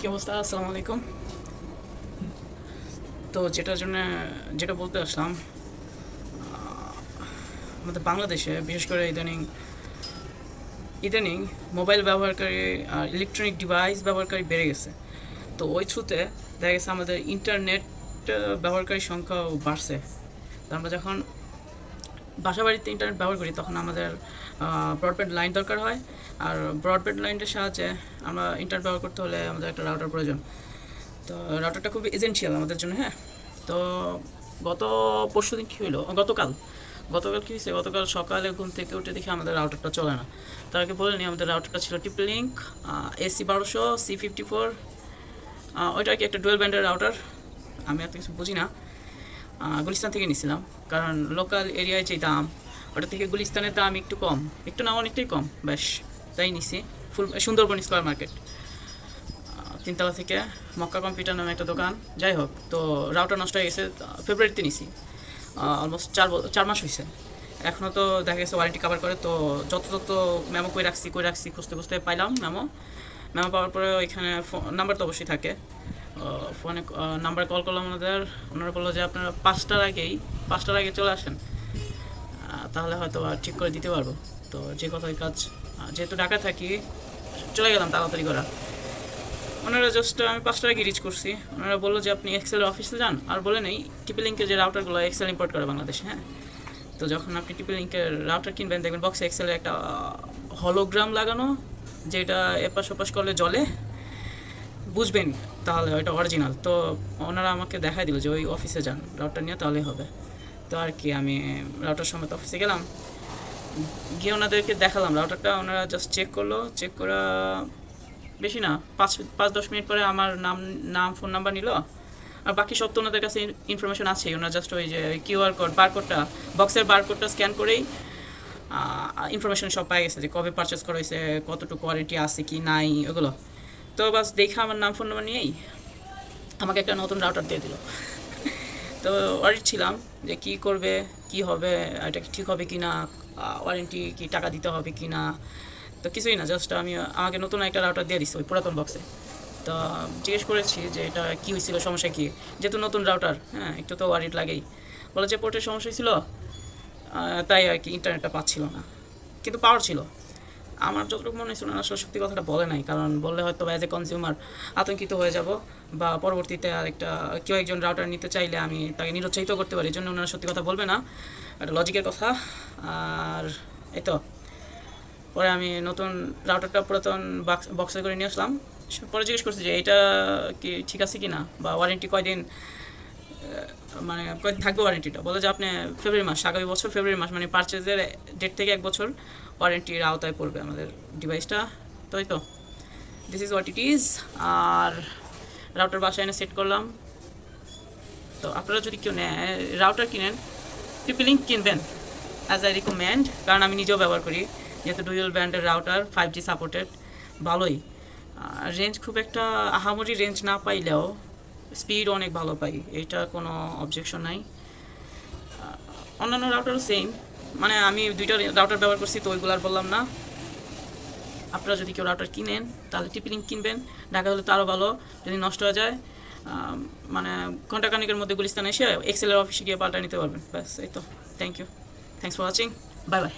কি অবস্থা? আসসালামু আলাইকুম। তো যেটা বলতে আসলাম, আমাদের বাংলাদেশে বিশেষ করে ইদানিং ইদানিং মোবাইল ব্যবহারকারী আর ইলেকট্রনিক ডিভাইস ব্যবহারকারী বেড়ে গেছে। তো ওই থ্রুতে দেখা গেছে আমাদের ইন্টারনেট ব্যবহারকারীর সংখ্যাও বাড়ছে। তো আমরা যখন বাসা বাড়িতে ইন্টারনেট ব্যবহার করি তখন আমাদের ব্রডব্যান্ড লাইন দরকার হয়। আর ব্রডব্যান্ড লাইনের সাহায্যে আমরা ইন্টারনেট ব্যবহার করতে হলে আমাদের একটা রাউটার প্রয়োজন। তো রাউটারটা খুব এসেনশিয়াল আমাদের জন্য, হ্যাঁ। তো গত পরশুদিন কী হলো, গতকাল কী হয়েছে, গতকাল সকালে ঘুম থেকে উঠে দেখি আমাদের রাউটারটা চলে না। তার আগে বলে নিই, আমাদের রাউটারটা ছিল টিপি লিঙ্ক AC 1200 C54। ওইটা আর কি একটা ডুয়েল ব্যান্ডের রাউটার। আমি এত কিছু বুঝি না, গুলিস্তান থেকে নিয়েছিলাম। কারণ লোকাল এরিয়ায় যে দাম, ওটা থেকে গুলিস্তানের দাম একটু কম, একটু না অনেকটাই কম, বেশ। তাই নিছি ফুল সুন্দরবন স্কোয়ার মার্কেট, তিনতলা থেকে মক্কা কম্পিউটার নামে একটা দোকান। যাই হোক, তো রাউটার নষ্ট হয়ে গেছে, ফেব্রুয়ারিতে নিছি। অলমোস্ট 4 মাস হয়েছে। এখনও তো দেখা গেছে ওয়ারেন্টি কাভার করে। তো যত মেমো করে রাখছি খুঁজতে খুঁজতে পাইলাম মেমো পাওয়ার পরে ওইখানে নাম্বার তো অবশ্যই থাকে। ফোনে নাম্বার কল করলাম ওনারা বললো যে আপনারা 5টার আগে চলে আসেন, তাহলে হয়তো ঠিক করে দিতে পারবো। তো যে কথাই কাজ, যেহেতু ঢাকা থাকি, চলে গেলাম তাড়াতাড়ি করা। ওনারা জাস্ট আমি 5টার আগে রিচ করছি। ওনারা বললো যে আপনি এক্সেলের অফিসে যান, আর বলে নেই টিপি লিঙ্কের যে রাউটারগুলো এক্সেল ইম্পোর্ট করে বাংলাদেশে, হ্যাঁ। তো যখন আপনি টিপি লিঙ্কের রাউটার কিনবেন, দেখবেন বক্সে এক্সেলের একটা হলোগ্রাম লাগানো, যেটা এপাশ ওপাশ করলে জ্বলে, বুঝবেন তাহলে ওইটা অরিজিনাল। তো ওনারা আমাকে দেখাই দিল যে ওই অফিসে যান, রাউটার নিয়ে তাহলেই হবে। তো আর কি, আমি রাউটার সমেত অফিসে গেলাম, গিয়ে ওনাদেরকে দেখালাম রাউটারটা। ওনারা জাস্ট চেক করলো, চেক করা বেশি না, 5-10 মিনিট পরে আমার নাম ফোন নাম্বার নিল। আর বাকি সব তো ওনাদের কাছে ইনফরমেশন আছে। ওনারা জাস্ট ওই যে কিউআর কোড, বারকোডটা, বক্সের বারকোডটা স্ক্যান করেই ইনফরমেশন সব পাই গেছে, যে কবে পারচেস করা হয়েছে, কতটুকু কোয়ালিটি আছে কি নাই, ওগুলো। তো বাস দেখা আমার নাম ফোন নাম্বার নিয়েই আমাকে একটা নতুন রাউটার দিয়ে দিল। তো ওয়ারিড ছিলাম যে কী করবে, কি হবে, এটা কি ঠিক হবে কি না, ওয়ারেন্টি কি টাকা দিতে হবে কি না। তো কিছুই না, জাস্ট আমাকে নতুন একটা রাউটার দিয়ে দিচ্ছে ওই পুরাতন বক্সে। তো জিজ্ঞেস করেছি যে এটা কী হয়েছিল, সমস্যা কী, যেহেতু নতুন রাউটার, হ্যাঁ, একটু তো ওয়ারিড লাগেই। বলে যে পোর্টের সমস্যা ছিল, তাই আর কি ইন্টারনেটটা পাচ্ছিল না, কিন্তু পাওয়ার ছিল। আমার যতটুকু মনে হয়েছিল না, আসলে সত্যি কথাটা বলে নাই, কারণ বললে হয়তো অ্যাজ এ কনজিউমার আতঙ্কিত হয়ে যাব, বা পরবর্তীতে আরেকটা কেউ একজন রাউটার নিতে চাইলে আমি তাকে নিরুৎসাহিত করতে পারি। এই জন্য ওনারা সত্যি কথা বলবে না, একটা লজিকের কথা। আর এই তো পরে আমি নতুন রাউটারটা পুরাতন বক্সে করে নিয়ে আসলাম। পরে জিজ্ঞেস করছি যে এটা কি ঠিক আছে কি না, বা ওয়ারেন্টি কয়দিন, মানে কয়দিন থাকবে ওয়ারেন্টিটা। বলে যে আপনি ফেব্রুয়ারি মাস, আগামী বছর ফেব্রুয়ারি মাস, মানে পারচেজের ডেট থেকে 1 বছর ওয়ারেন্টির আওতায় পড়বে আমাদের ডিভাইসটা। তো this is what it is. আর রাউটার বাসায় এনে সেট করলাম। তো আপনারা যদি কেউ রাউটার কিনেন, টিপি লিঙ্ক কিনবেন অ্যাজ আই রিকমেন্ড, কারণ আমি নিজেও ব্যবহার করি। যেহেতু ডুয়েল ব্যান্ডের রাউটার, 5G সাপোর্টেড, ভালোই। রেঞ্জ খুব একটা আহামরি রেঞ্জ না পাইলেও স্পিড অনেক ভালো পাই, এইটা কোনো অবজেকশন নাই। অন্যান্য রাউটারও সেম, মানে আমি 2টা রাউটার ব্যবহার করছি, তো ওইগুলো আর বললাম না। আপনারা যদি কেউ রাউটার কিনেন তাহলে টিপি লিঙ্ক কিনবেন, ঢাকা হলে তো আরও ভালো। যদি নষ্ট হয়ে যায়, মানে ঘন্টাখানেকের মধ্যে গুলিস্তান এসে এক্সেলের অফিসে গিয়ে পাল্টা নিতে পারবেন, ব্যাস। এই তো, thank you, thanks for watching, bye by.